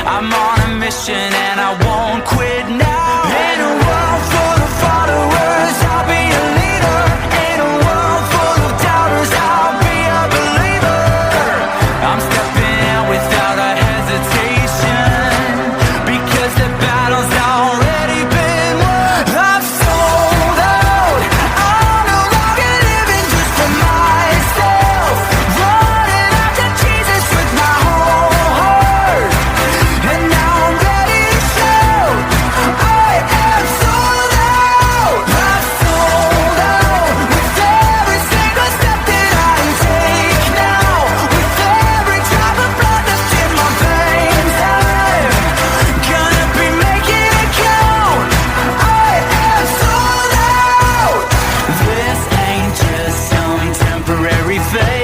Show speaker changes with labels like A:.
A: I'm on a mission and I won't quit now. In a world full of followers, I'll be a leader. In a world full of doubters, I'll be a believer. I'm stepping out without a hesitation, because the battle's already been won. I'm sold out. I'm no longer living just for myself, running after Jesus with my whole heart. And now I'm ready to shout, I am sold out. I'm sold out with every single step that I take now, with every drop of blood that's in my veins. I'm gonna be making it count. I am sold out. This ain't just some temporary phase.